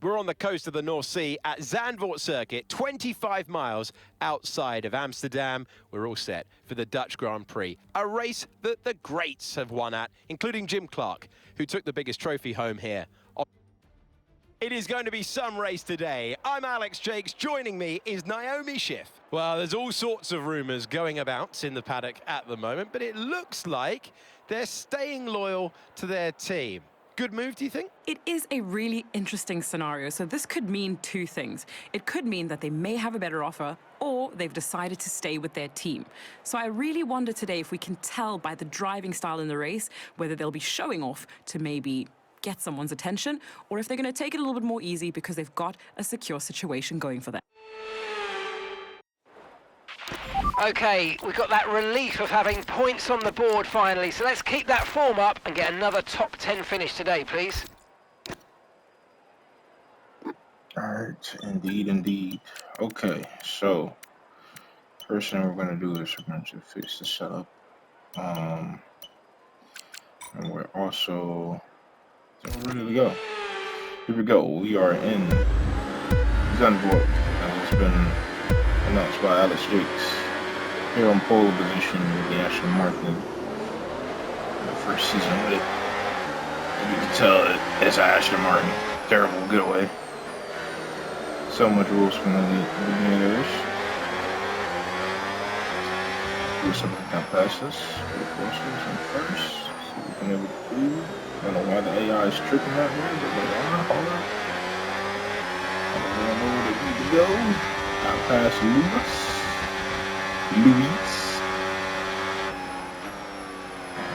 We're on the coast of the North Sea at Zandvoort Circuit, 25 miles outside of Amsterdam. We're all set for the Dutch Grand Prix, a race that the greats have won at, including Jim Clark, who took the biggest trophy home here. It is going to be some race today. I'm Alex Jakes. Joining me is Naomi Schiff. Well, there's all sorts of rumours going about in the paddock at the moment, but it looks like they're staying loyal to their team. Good move, do you think? It is a really interesting scenario. So this could mean two things. It could mean that they may have a better offer, or they've decided to stay with their team. So I really wonder today if we can tell by the driving style in the race whether they'll be showing off to maybe get someone's attention, or if they're going to take it a little bit more easy because they've got a secure situation going for them. Okay, we've got that relief of having points on the board finally, so let's keep that form up and get another top 10 finish today, please. Alright, indeed. Okay, so first thing we're going to do is we're going to fix the setup. And we're also ready to go. Here we go. We are in Zandvoort, and it's been announced by Alex Jakes. Here on pole position with the Aston Martin. The first season with it. You can tell that it's Aston Martin. Terrible getaway. So much rules from the beginning of this. Do something that passes. For the forces in first. See what we've been able to do. I don't know why the AI is tripping that way, but they are. Hold up. I don't know where they need to go. Got past Luis.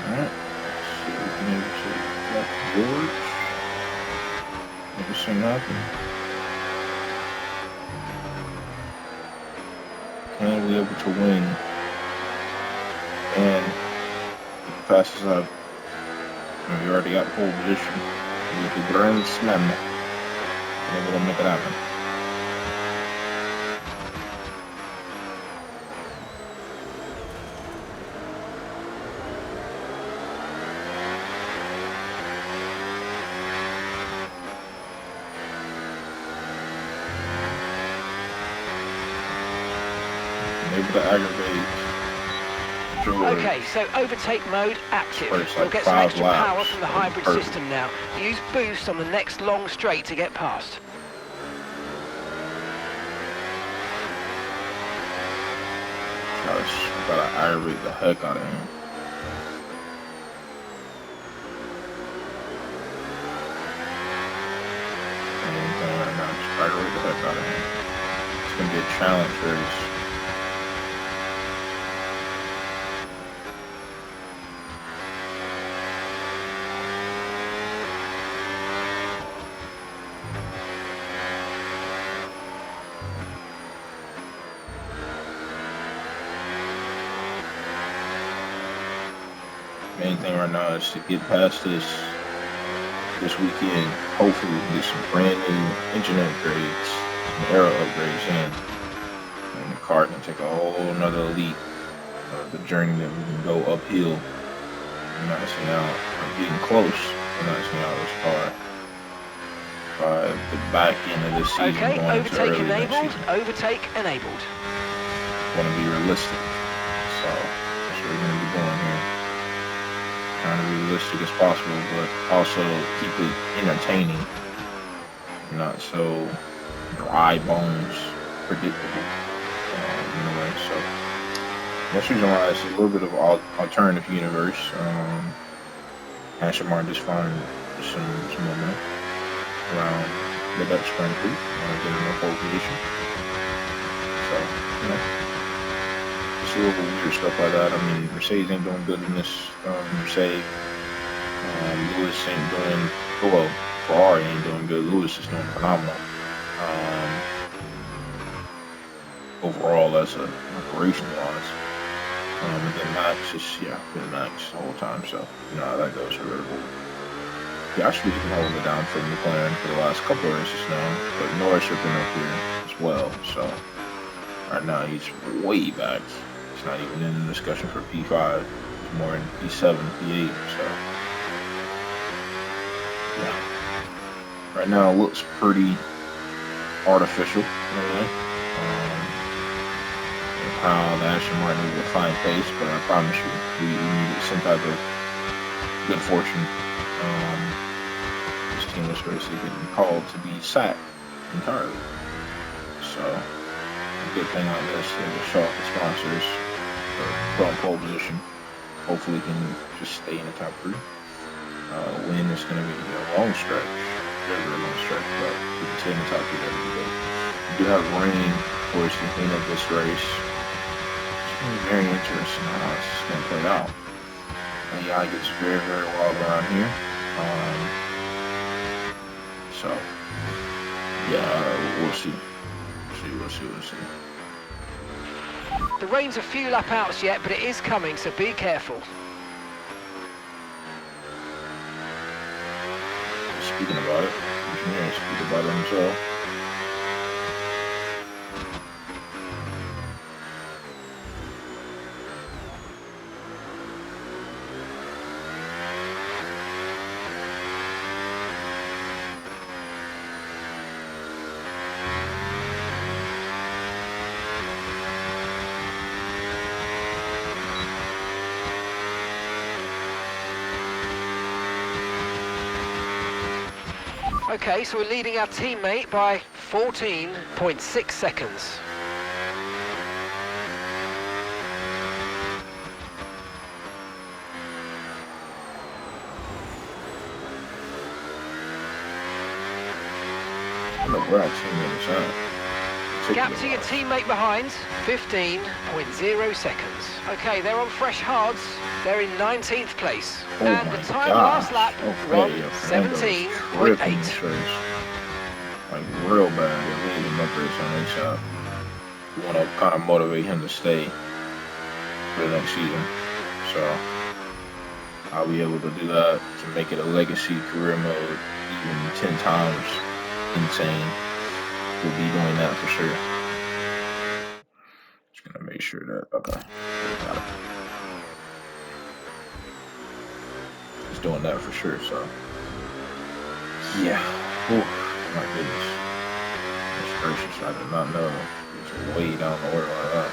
Alright. So we can able to left George. Never seen happen. Can we able to win? And if it passes up, and we already got pole position. We get the Grand Slam. And we're gonna make it happen. Able to aggravate George. Okay, so overtake mode active. Like we'll get some extra laps. power from the hybrid system now. Use boost on the next long straight to get past. Gosh, gotta aggravate the heck out of him. Anything right now, just aggravate the heck out of him. It's gonna be a challenge race. Main thing right now is to get past this weekend. Hopefully we can get some brand new engine upgrades, some aero upgrades in, and the car can take a whole nother leap of the journey that we can go uphill. I'm not seeing out, I'm getting close. I'm not seeing out this car by the back end of this season. Okay, going into overtake early next enabled, season. overtake enabled. Want to be realistic, so that's what we're going to be doing here. Trying to be realistic as possible, but also keep it entertaining, not so dry bones predictable in a way. So that's the reason why it's a little bit of alternative universe. Aston Martin just find some momentum around the Dutch Grand Prix, getting a pole position. So, you know, just a little weird stuff like that. I mean, Mercedes ain't doing good in this. Mercedes, Lewis ain't doing well. Ferrari ain't doing good. Lewis is doing phenomenal. Overall, as a operation wise. And then Max just been Max the whole time. So you know how that goes for Red Bull. He actually been holding it down for McLaren for the last couple of races now, but Norris has been up here as well. So right now he's way back. It's not even in the discussion for P5. It's more in P7, P8. So yeah, right now it looks pretty artificial in a way. How the Aston Martin will find pace, but I promise you, we needed some type of good fortune. This team was basically getting called to be sacked entirely. So, a good thing like this, they will show off the sponsors, put on pole position. Hopefully, can just stay in the top 3. Win is going to be a long stretch, very, very long stretch, but we can stay in the top 3 every day. We do have rain, of course, to clean up this race. Very interesting how this is going to play out. AI gets very, very wild around here. So, yeah, we'll see. We'll see. The rain's a few lap outs yet, but it is coming, so be careful. Speaking about it, engineers speak about it himself. Okay, so we're leading our teammate by 14.6 seconds. I don't know where our teammate is at. Gap to your teammate behind, 15.0 seconds. Okay, they're on fresh hards. They're in 19th place. Oh and my the time gosh. last lap, Okay, 1:17.8. Like real bad. We need to make this on his shot. We want to kind of motivate him to stay for the next season. So I'll be able to do that to make it a legacy career mode, even 10 times insane. We'll be doing that for sure. Just gonna make sure that okay. Got it. He's doing that for sure, so yeah. Oh my goodness. That's gracious. I did not know it was way down the order like that.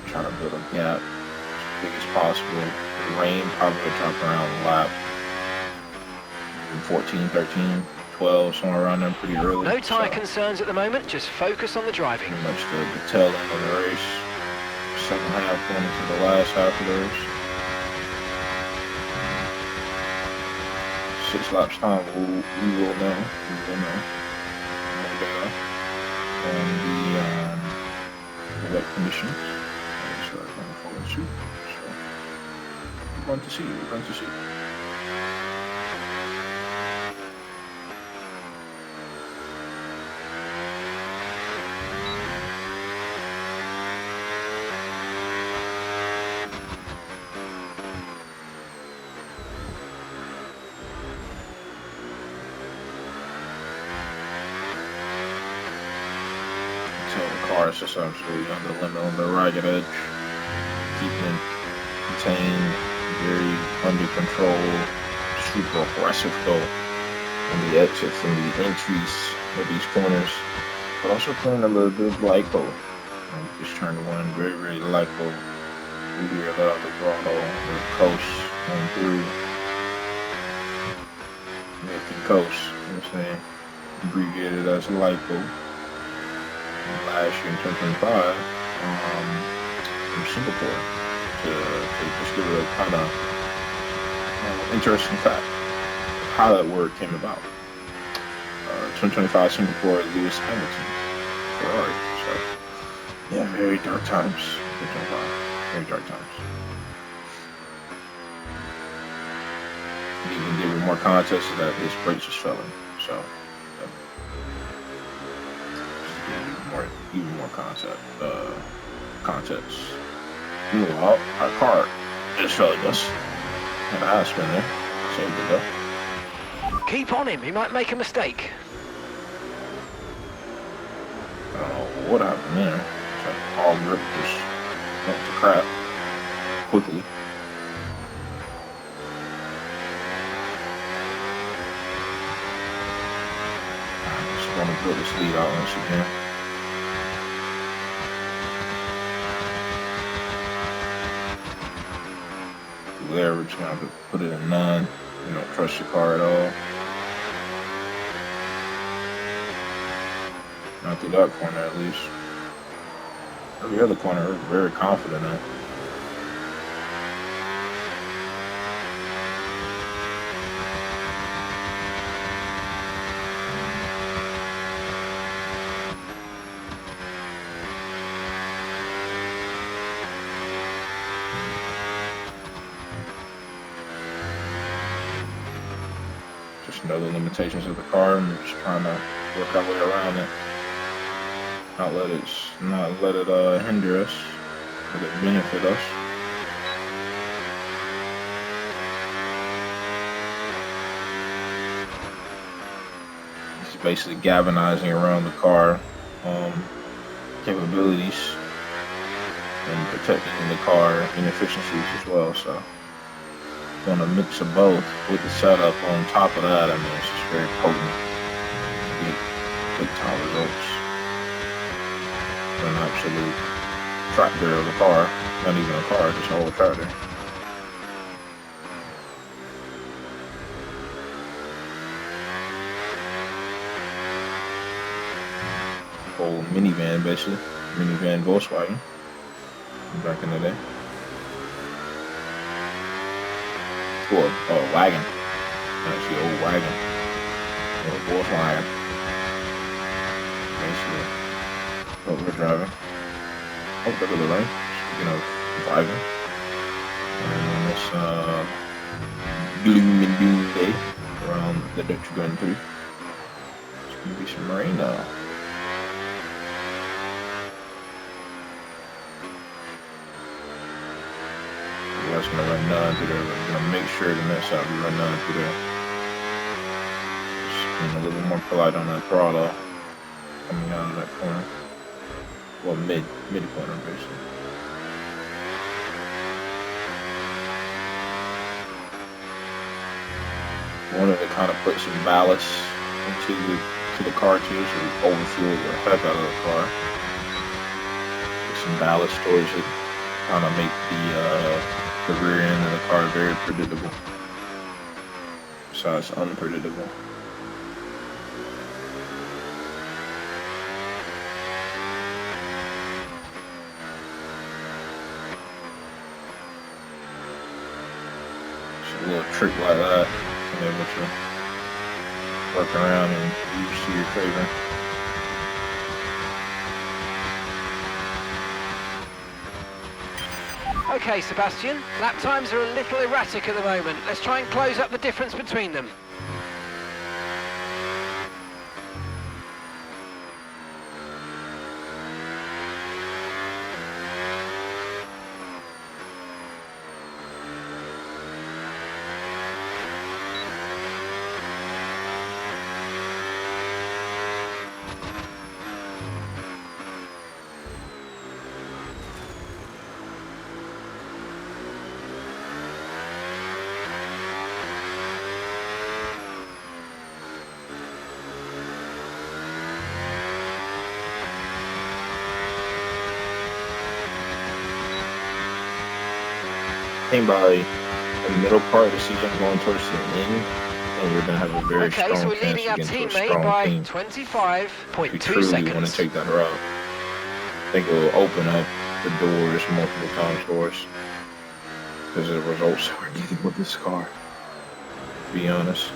Trying to build a gap as big as possible. The rain probably will drop around a lap. 14, 13, 12, somewhere around there pretty early. No tyre so concerns at the moment, just focus on the driving. pretty much the tail end of the race. Second half going into the last half of the race. 6 laps time, we will know. We will know. No doubt. On the wet conditions. So I'm going to follow suit. So we're going to see. We're going to see. So the car is just absolutely on the limit, on the ragged edge, keeping contained, very under control, super aggressive though on the exits and the entries of these corners, but also playing a little bit of lipo. Just turned one very, very lipo. We hear let out the throttle, the coast going through. Making coast, you know what I'm saying? Abbreviated as lipo. Last year in 2025 from Singapore to just give it a kind of interesting fact of how that word came about. 2025 Singapore, Lewis Hamilton, Ferrari. So yeah, very dark times. 2025, very dark times. Even there were more contests that his brakes was failing. So. Even more context. Meanwhile, our car just felt like us. Had a high spin there. Saved it though. Keep on him, he might make a mistake. I don't know what happened there. It's like all grip just went to crap quickly. I just want to put this lead out once again. There, we're just gonna have to put it in none. You don't trust your car at all. Not through that corner, at least. Every other corner, we're very confident in. Just another limitations of the car, and we're just trying to work our way around it. Not let it hinder us, let it benefit us. It's basically galvanizing around the car capabilities and protecting the car inefficiencies as well. So, going to mix of both with the setup on top of that. I mean, it's just very potent to get big time results. An absolute tractor of a car, not even a car, just a whole tractor. Whole minivan, basically. Minivan Volkswagen back in the day. Or wagon. Actually, old wagon. Or Volkswagen. Basically. What we're driving. Oh, look at the lane. Speaking of driving. And on this gloom and doom day around the Dutch Grand Prix, it's gonna be some rain now. You guys gonna run none through there. We're gonna make sure to mess up. We run none through there. Just being a little more polite on that throttle coming out of that corner. Well, mid corner, basically. Wanted to kind of put some ballast into the car too, so we overfuel the heck out of the car. Put some ballast towards it, kind of make the rear end of the car very predictable. Besides unpredictable. A little trick like that, and able to work around and use to your favor. Okay, Sebastian, lap times are a little erratic at the moment. Let's try and close up the difference between them. I think by the middle part of the season, going towards the end, and we're going to have a very strong Okay, so we're leading our chance against a teammate strong by team. 25.2 If we truly want seconds. to take that route, I think it will open up the doors multiple times for us because of the results that we're getting with this car. To be honest,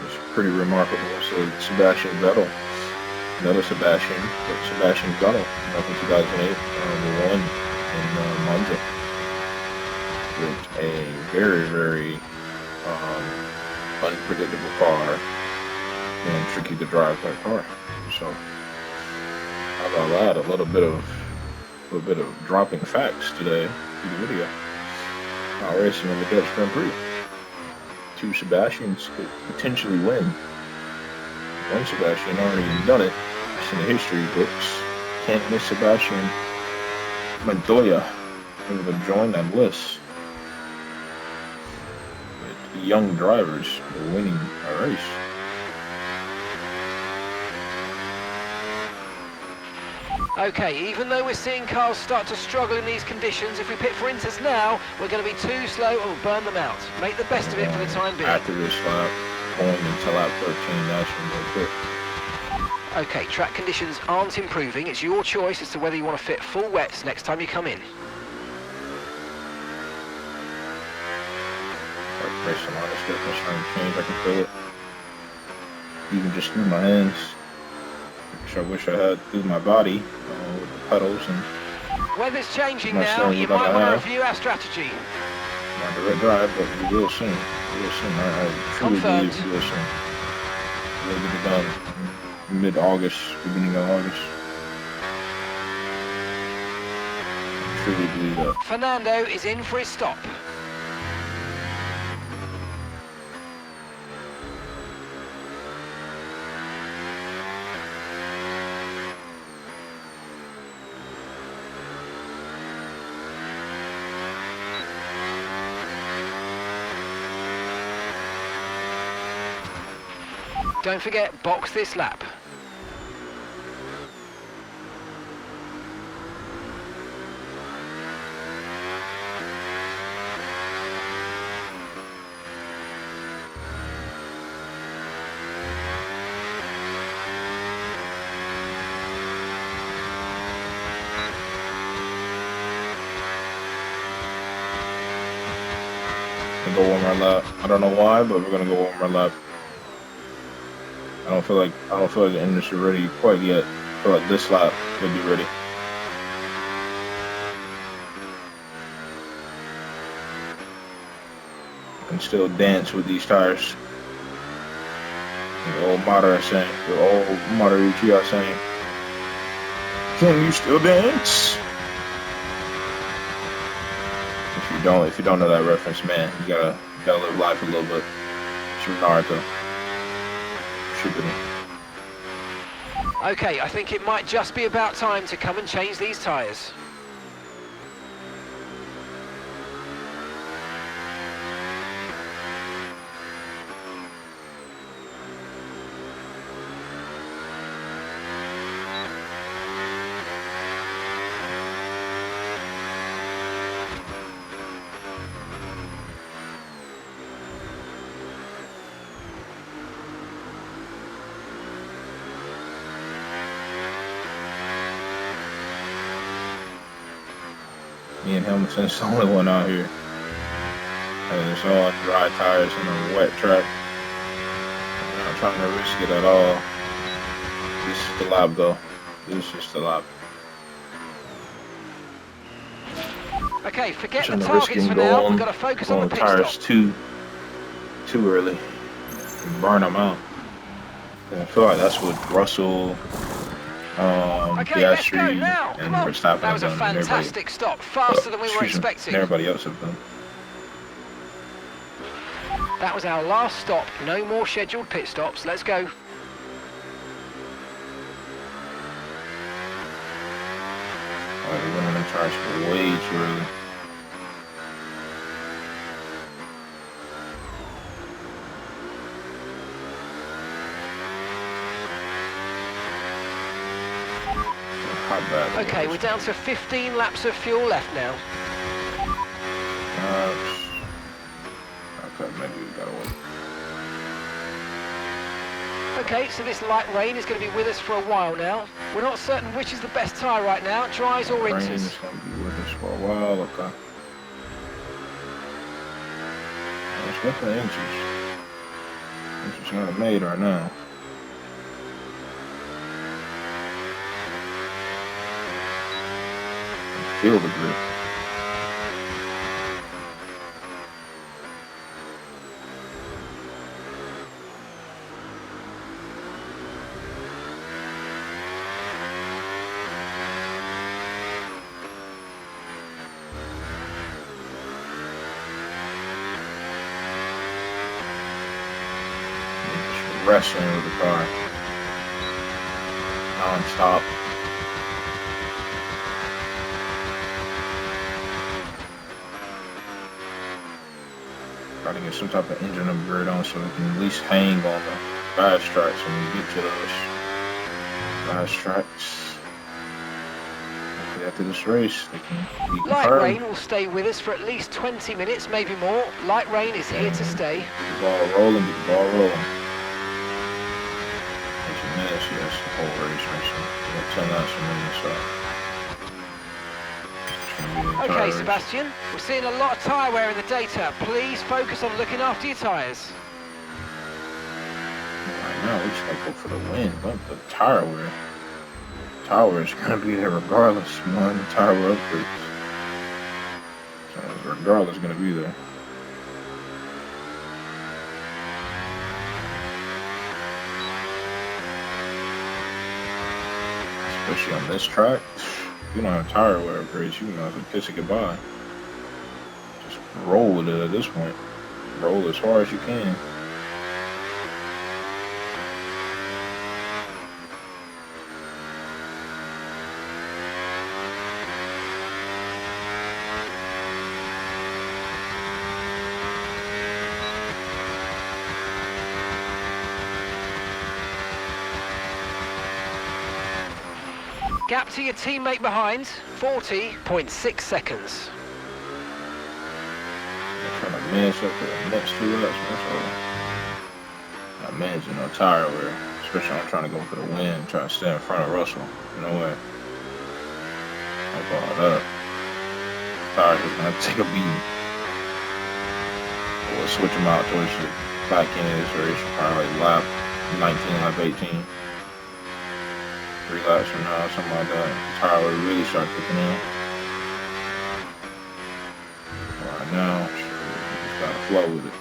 it's pretty remarkable. So Sebastian Vettel, another Sebastian Vettel, back in 2008, won in Monza with a very, very unpredictable car and tricky to drive that car. So how about that? A little bit of dropping facts today in the video. Our racing on the Dutch Grand Prix. 2 Sebastians could potentially win. 1 Sebastian already done it. It's in the history books. can't miss Sebastian Montoya able to join that list with young drivers winning a race. Okay, even though we're seeing cars start to struggle in these conditions, if we pit for Inters now, we're going to be too slow and we'll burn them out. Make the best of it for the time being. After this lap, going into lap 13, that's when we'll pit. Okay, track conditions aren't improving. It's your choice as to whether you want to fit full wets next time you come in. Race a lot of stuff that's trying to change. I can feel it. Even just through my hands. Which I wish I had through my body with the pedals and. Weather's changing Not now. sure You what might I want to have. review our strategy. Not direct drive, but we will soon. We will soon. I truly Confirmed. believe we will soon. We'll get it done mid-August, beginning of August. I truly believe that. Fernando is in for his stop. Don't forget, box this lap. We'll go one more lap. I don't know why, but we're gonna go one more lap. I don't feel like the industry ready quite yet. I feel like this lap will be ready. I can still dance with these tires. The old Madara saying, the old Madara Uchiha saying, "Can you still dance?" If you don't know that reference, man, you gotta live life a little bit. It's from Naruto. Shippuden. Okay, I think it might just be about time to come and change these tyres. Me and Hamilton's the only one out here. And it's all dry tires on a wet track. I'm not trying to risk it at all. This is the lap though. This is just the lap. Okay, forget the Trying to targets risk for and go now. on, We've got to focus go on on the pit tires stop. too early. And burn them out. And I feel like that's what Russell, Okay, let's go Piastri, now. and Come on. Verstappen That was a have done. And fantastic stop. Faster than we were expecting. And everybody else have done. That was our last stop. No more scheduled pit stops. Let's go. Oh, we went on the tires for way too early. How bad it Okay, was. we're down to 15 laps of fuel left now. Okay, maybe we gotta wait. Okay, so this light rain is going to be with us for a while now. We're not certain which is the best tyre right now, dries or Rain Inters. is gonna be with us for a while, okay. Let's look at inches. Inches not made right now. Feel the grip. Just wrestling with the car. Non-stop. Try to get some type of engine upgrade on so we can at least hang on the fast tracks when we get to those fast tracks. Hopefully after this race, they can be Light confirmed. rain will stay with us for at least 20 minutes, maybe more. Light rain is here to stay. Get the ball rolling, get the ball rolling. 20 minutes, yes, the whole race racing. 10 laps a minute, so. Okay, Sebastian, we're seeing a lot of tyre wear in the data. Please focus on looking after your tyres. Right now, we just gotta go for the win, but the tire wear. Tire wear is gonna be there regardless. Man, the tire wear upgrades. So regardless, gonna be there. Especially on this track. If you don't have tire wear upgrades, you might as well kiss it goodbye. Just roll with it at this point. Roll as far as you can. Gap to your teammate behind, 40.6 seconds. I'm trying to manage up for the next 2 laps, that's all. Not managing no tire wear. Especially when I'm trying to go for the win, trying to stay in front of Russell. No way. I'll ball up. Tires are gonna take a beating. We'll switch them out towards the back end of this race, probably like lap 19, lap 18. 3 laps from now, something like that. The tire will really start kicking in. Right now, just gotta flow with it.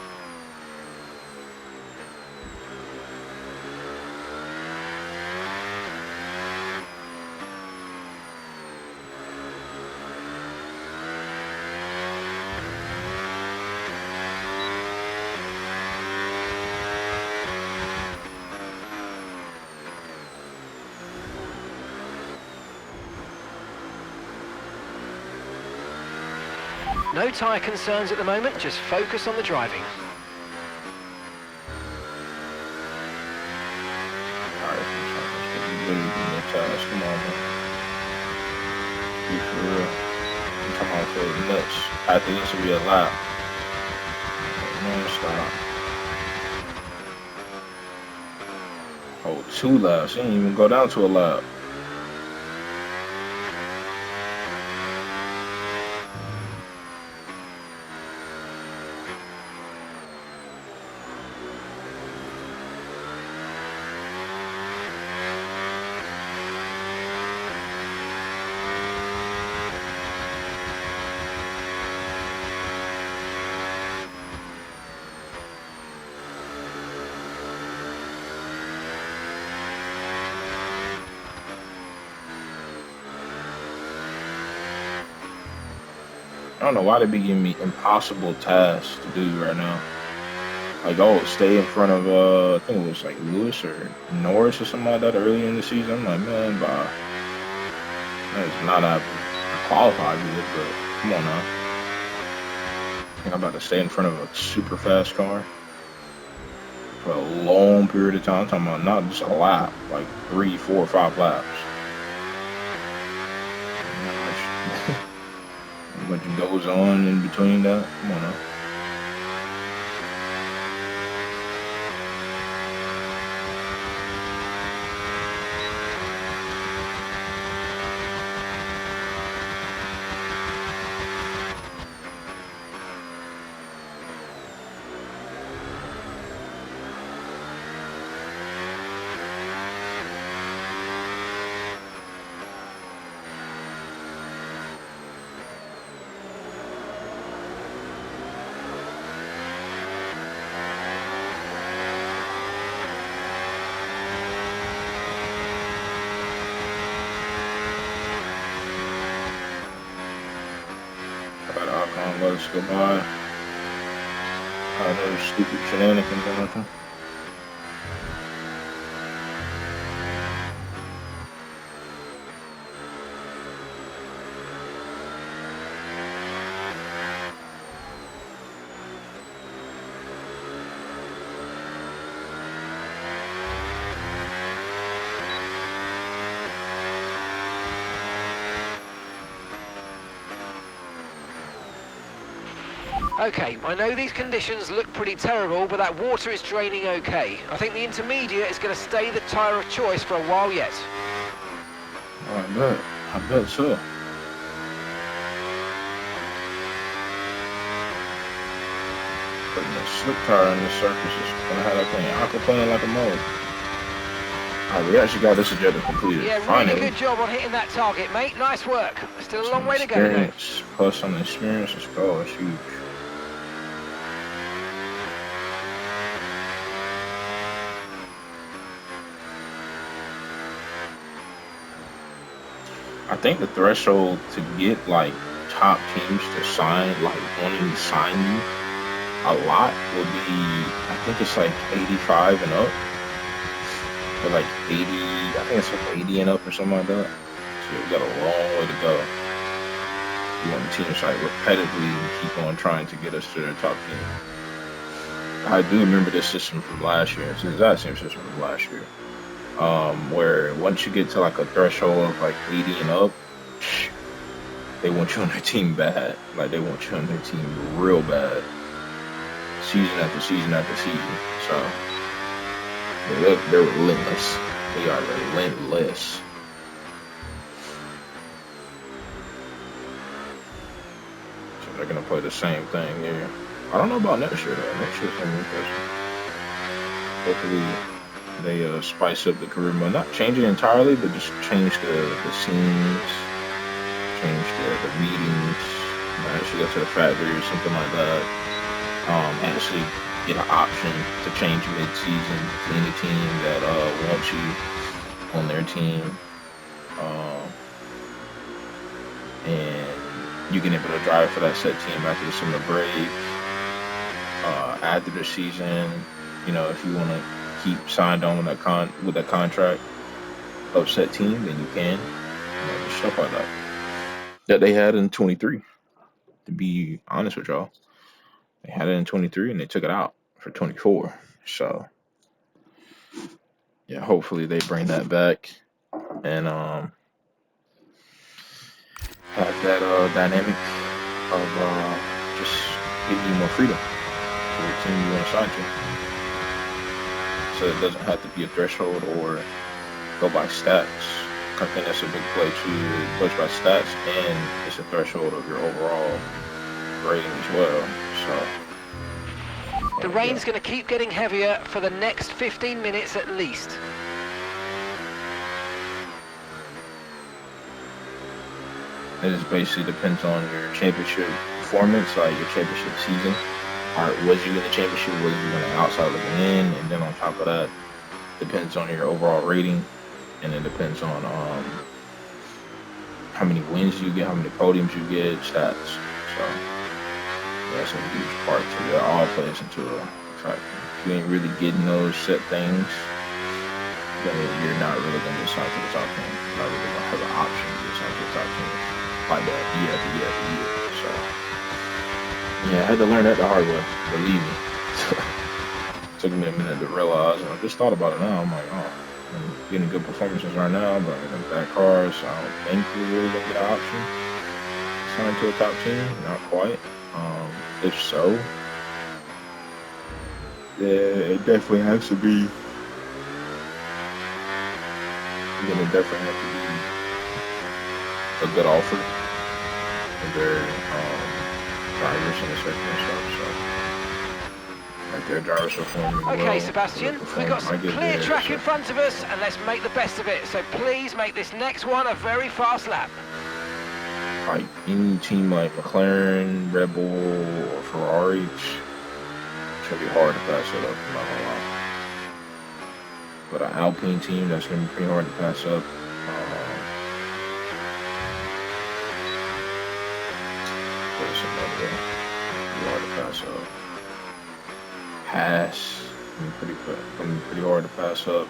No tyre concerns at the moment, just focus on the driving. Alright, come on, man. Be for real. I'm talking about for the nuts. After this will be a lap. Man, stop. Oh, 2 laps. He didn't even go down to a lap. I don't know why they be giving me impossible tasks to do right now. Like, oh, stay in front of, I think it was like Lewis or Norris or something like that earlier in the season. I'm like, man, bye. That is not a qualified good, but come on now. I think I'm about to stay in front of a super fast car for a long period of time. I'm talking about not just a lap, like 3, 4, 5 laps. What goes on in between that? Come on now. Let us go by. Those stupid shenanigans or nothing. Okay, I know these conditions look pretty terrible, but that water is draining okay. I think the intermediate is going to stay the tyre of choice for a while yet. I bet so. Putting a slick tire on this surface is gonna have that thing aquaplaning like a mole. Alright, we actually got this objective completed. Yeah, Finally. really good job on hitting that target, mate. Nice work. Still a long way to go, though. Experience plus on the experience, let's go. That's huge. I think the threshold to get like top teams to sign, like wanting to sign you a lot, will be, I think it's like 85 and up, or like 80. I think it's like 80 and up or something like that. So we got a long way to go. You want the team to like repetitively keep on trying to get us to their top team. I do remember this system from last year. It's the exact same system from last year. Where once you get to like a threshold of like 80 and up, they want you on their team bad. Like they want you on their team real bad. Season after season after season. So they're relentless. They are relentless. So they're gonna play the same thing here. I don't know about next year though. Next year's gonna be interesting. Hopefully they spice up the career mode. Not change it entirely, but just change the scenes, change the meetings, actually go to the factory or something like that. Actually get an option to change mid-season to any team that wants you on their team. And you can able to drive for that set team after the summer break. After the season, you know, if you want to keep signed on with that contract of set team, then you can. You know, just stuff like that they had in 23. To be honest with y'all, they had it in 23 and they took it out for 24. So yeah, hopefully they bring that back and have that dynamic of just giving you more freedom for the team you want to sign to. So it doesn't have to be a threshold or go by stats. I think that's a big play too. It goes by stats and it's a threshold of your overall rating as well. So the rain's going to keep getting heavier for the next 15 minutes at least. It just basically depends on your championship performance, like your championship season. Alright, was you in the championship? Was you on the outside looking in? And then on top of that, depends on your overall rating, and it depends on how many wins you get, how many podiums you get, stats. So that's a huge part to it. It all plays into a factor. If you ain't really getting those set things, then you're not really gonna get signed to the top team. You're not really gonna have an option to get signed to the top team like that year after year after year. So yeah, I had to learn that the hard way, believe me. Took me a minute to realize, and I just thought about it now. I'm like, oh, I'm getting good performances right now, but in bad cars, so I don't think we're really gonna get an option. Signed to a top team, not quite. If so, yeah, it definitely has to be. Then it definitely has to be a good offer. And they're drivers in the sector and stuff. So right there, drivers are performing well. Okay, Sebastian, we've got some clear track in front of us, and let's make the best of it. So please make this next one a very fast lap. Like any team like McLaren, Red Bull, or Ferrari, it's gonna be hard to pass it up, I'm not gonna lie. But an Alpine team, that's gonna be pretty hard to pass up. There's another hard to pass up. Haas, pretty hard to pass up.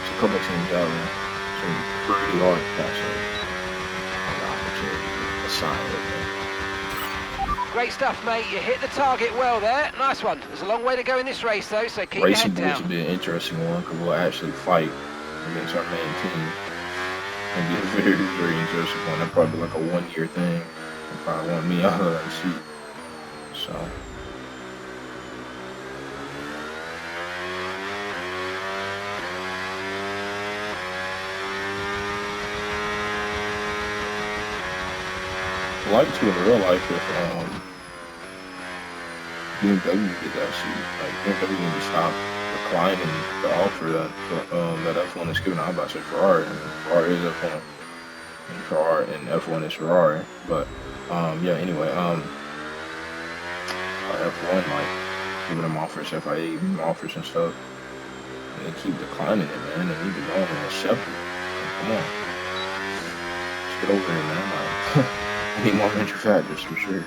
A couple teams out there, so pretty hard to pass up. An opportunity to sign with them. Great stuff, mate. You hit the target well there. Nice one. There's a long way to go in this race, though, so keep your Racing head Boys down. will be an interesting one because we'll actually fight against our main team. It'll be a very, very interesting one. That'll probably be like a 1-year thing. They'll probably want me out of that seat. So. I'd like to in real life if BMW did that seat. Like BMW need to stop declining the offer that F1 is giving. I'm about to say Ferrari. And Ferrari is F1. And Ferrari and F1 is Ferrari. But yeah, anyway, F1 like giving them offers, FIA giving them offers and stuff. And they keep declining it, man. They need to go and accept it. Like, come on. Just get over it, man. Like, I need more manufacturers for sure.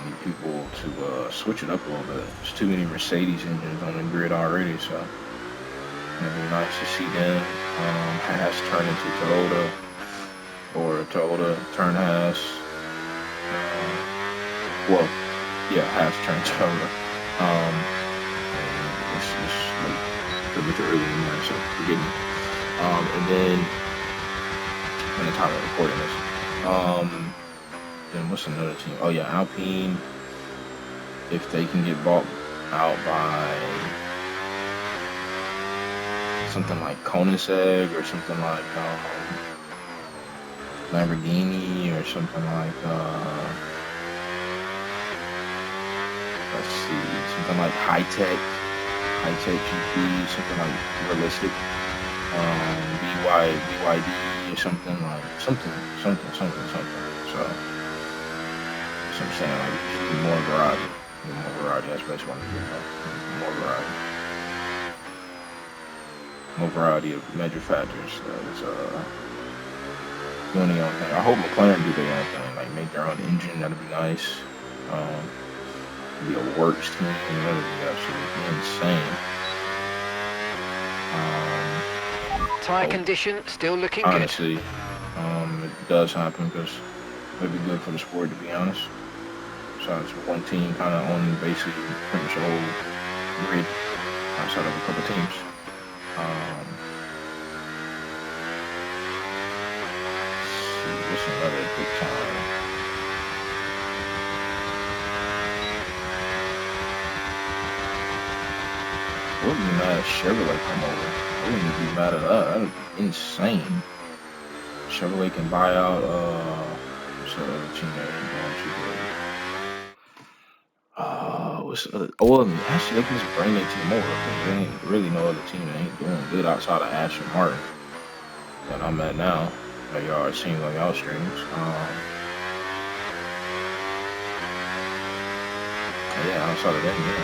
Need people to switch it up a little bit. There's too many Mercedes engines on the grid already, so it'd be nice to see them. Haas turn into Toyota, or Toyota turn Haas. Well, yeah, Haas turn Toyota. It's like a bit early in the morning, so forgive me. And then when the time of recording this. Then what's another team? Oh yeah, Alpine. If they can get bought out by something like Koenigsegg or something like Lamborghini or something like let's see, something like High-Tech GP, something like Realistic, BYD or something like something. So that's what I'm saying. Like you need more variety. More variety. That's basically what I'm getting at. More variety. More variety of manufacturers that's doing their own thing. I hope McLaren do their own thing. Like make their own engine. That'd be nice. Be a works team. That'd be absolutely insane. Tyre condition still looking honestly, it does happen because it'd be good for the sport, to be honest. So it's one team kind of owning basically pretty much the whole grid outside of a couple teams. Let's see, what's another big time? I wouldn't be mad if Chevrolet come over. I wouldn't be mad at that. That would be insane. Chevrolet can buy out what's the other team that ain't going too good? What's the other? Oh, well, actually they can just bring their team over because there ain't really no other team that ain't doing good outside of Aston Martin that I'm at now. That y'all are seeing on y'all streams. Yeah, outside of them, yeah.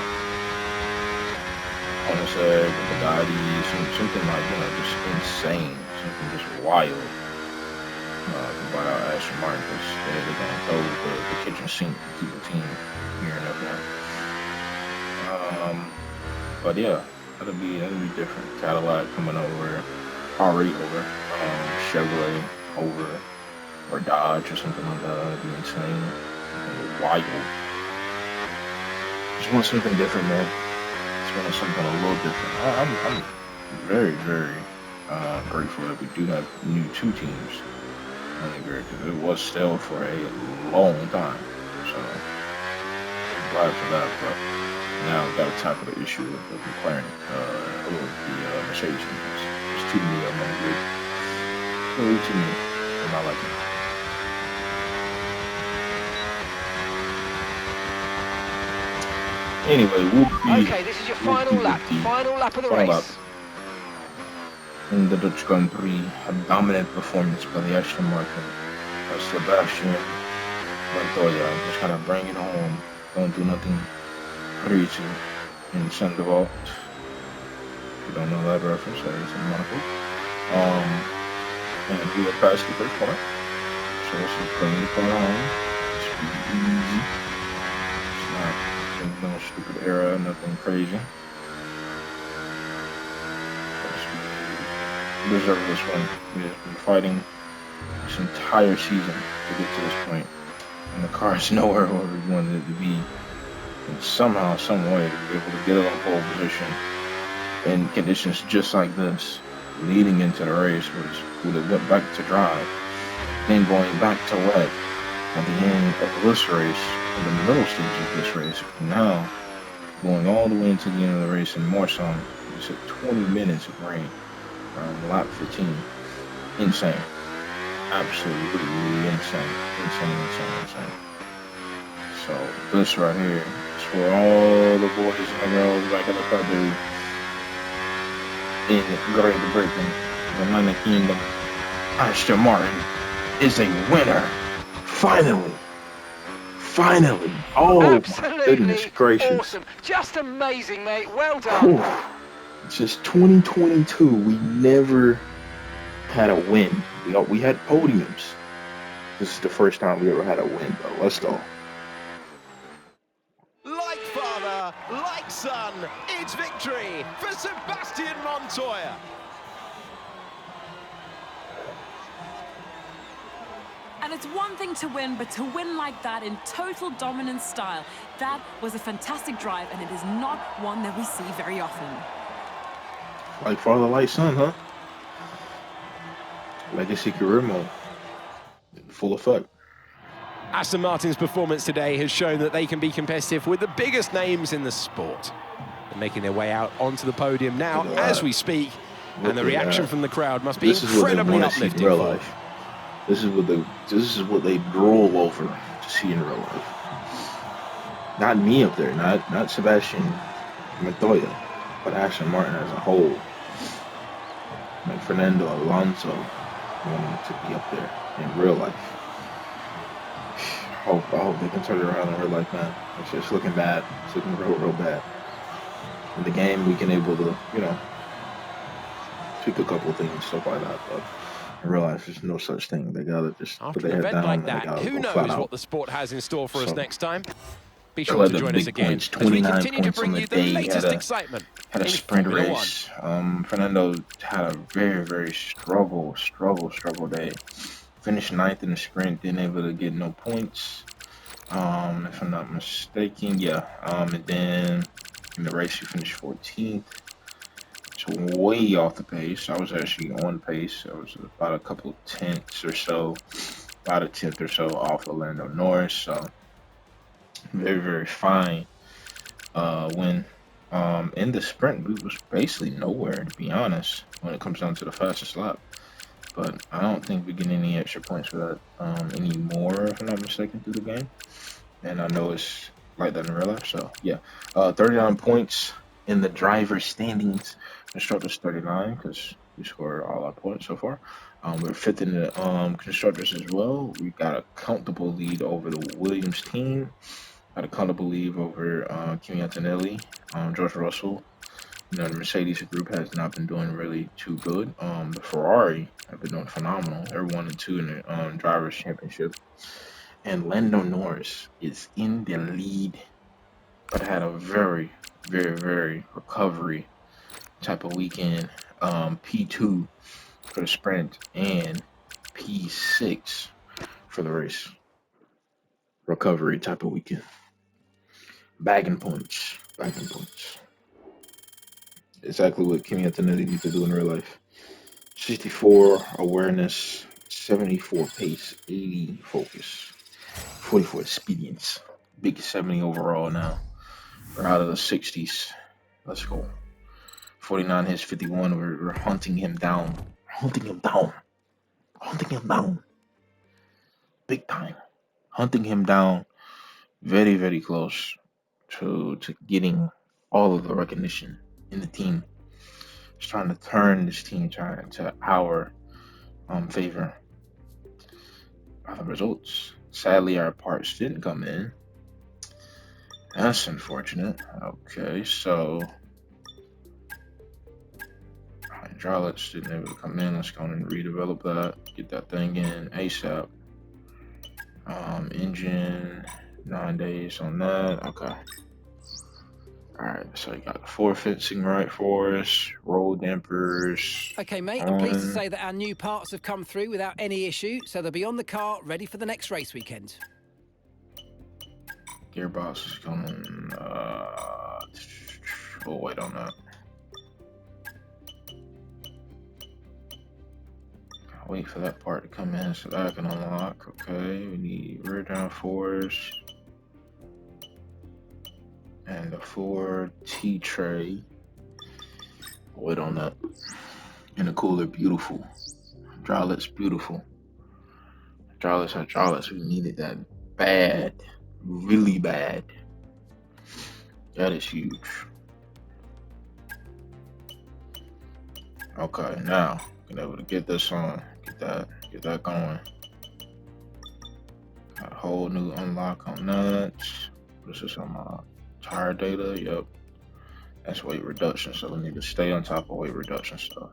Koenigsegg, Bugatti, something like, you know, just insane, something just wild. Buy out Aston Martin because they're gonna throw the kitchen sink to keep the team here and there. But yeah, that'll be different. Cadillac coming over, already over, Chevrolet over, or Dodge or something like that. That'd be insane. Wild. Just want something different, man. Something a little different. I'm very, very grateful that we do have new 2 teams. Because it was stale for a long time. So I'm glad for that. But now we've got to tackle the issue of McLaren, the Mercedes engines. There's too many of them on the grid. Really too many. I'm not liking it. Anyway, okay, this is your final lap. Final lap of the race. In the Dutch Grand Prix, a dominant performance by the Aston Martin. Sebastian Montoya just kind of bring it home. Don't do nothing crazy in Sandoval. If you don't know that reference, that is in Monaco. And we were past the first point. So this is bringing the car home. It's easy. It's not no stupid era, nothing crazy. We deserve this one. We have been fighting this entire season to get to this point. and the car's nowhere where we wanted it to be. And somehow, some way, we were able to get it on pole position in conditions just like this, leading into the race, which would have went back to dry, then going back to wet at the end of this race, in the middle stage of this race. Now, going all the way into the end of the race in Marsan, it's at 20 minutes of rain, lap 15. Insane. Absolutely insane. Insane. So this right here is for all the boys and girls back in the country in Great Britain, the United Kingdom. Aston Martin is a winner. Finally. Oh, Absolutely my goodness gracious. awesome. Just amazing, mate. Well done. Whew. Since 2022, we never had a win. We had podiums. This is the first time we ever had a win, though. Let's go. Like father, like son, it's victory for Sebastian Montoya. And it's one thing to win, but to win like that in total dominant style, that was a fantastic drive, and it is not one that we see very often. Like father, like son, huh? Legacy career mode. Full effect. Aston Martin's performance today has shown that they can be competitive with the biggest names in the sport. They're making their way out onto the podium now as we speak, and the reaction from the crowd must be incredibly uplifting. In real life. This is what they drool over to see in real life. Not me up there, not Sebastian Montoya, but Aston Martin as a whole. Like Fernando Alonso wanting to be up there in real life. I hope they can turn it around in real life, man. It's just looking bad. It's looking real bad. In the game, we can able to, tweak a couple of things, stuff like that, but in real life, there's no such thing. They gotta just After put their an head event down. like that, who knows what the sport has in store for us next time? Be sure to join us again points, as we 29 continue to points on bring the you the day. latest excitement. Had a in sprint Formula race. Fernando had a very struggle day. Finished 9th in the sprint, didn't able to get no points. If I'm not mistaken, yeah. And then in the race, he finished 14th. So way off the pace. I was actually on pace. I was about a couple of tenths or so, about a tenth or so off of Lando Norris. So very fine win. In the sprint, we was basically nowhere, to be honest, when it comes down to the fastest lap. But I don't think we get any extra points for that anymore, if I'm not mistaken, through the game. And I know it's like that in real life. So yeah, 39 points in the driver's standings. Constructors 39 because we scored all our points so far. We're 5th in the constructors as well. We got a comfortable lead over the Williams team. Got a comfortable lead over Kimi Antonelli, George Russell. The Mercedes group has not been doing really too good. The Ferrari have been doing phenomenal. They're 1 and 2 in the drivers' championship. And Lando Norris is in the lead, but had a very recovery type of weekend. P2 for the sprint and P6 for the race. Recovery type of weekend. Bagging points. Exactly what Kimi Antonelli needs to do in real life. 64 awareness, 74 pace, 80 focus, 44 experience. Big 70 overall now. We're out of the 60s. Let's go. 49 hits, 51. We're hunting him down. Big time. Hunting him down. Very close to getting all of the recognition in the team. Just trying to turn this team to our favor. Other results. Sadly, our parts didn't come in. That's unfortunate. Okay, so hydraulics didn't able to come in. Let's go and redevelop that. Get that thing in ASAP. Engine, 9 days on that. Okay. Alright, so you got the floor fencing right for us, roll dampers. Okay, mate, I'm pleased to say that our new parts have come through without any issue, so they'll be on the car ready for the next race weekend. Gearbox is going. We'll wait on that. Wait for that part to come in so that I can unlock. Okay, we need rear down force and the Ford T-Tray. Wait on that. And the cooler, beautiful. Hydraulics, beautiful. Hydraulics. We needed that bad, really bad. That is huge. Okay, now been able to get this on, get that going. Got a whole new unlock on nuts. This is on my tire data. Yep, that's weight reduction. So we need to stay on top of weight reduction stuff.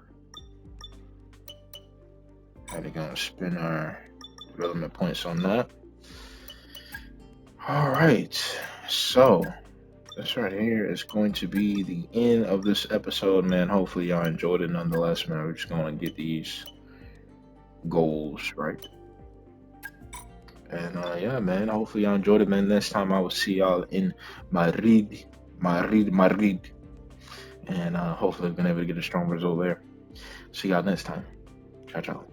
Had to go and spin our development points on that. All right, so this right here is going to be the end of this episode, man. Hopefully y'all enjoyed it nonetheless, man. We're just going to get these goals right. And yeah, man, hopefully y'all enjoyed it, man. Next time I will see y'all in Madrid. And hopefully I've been able to get a strong result there. See y'all next time. Ciao, ciao.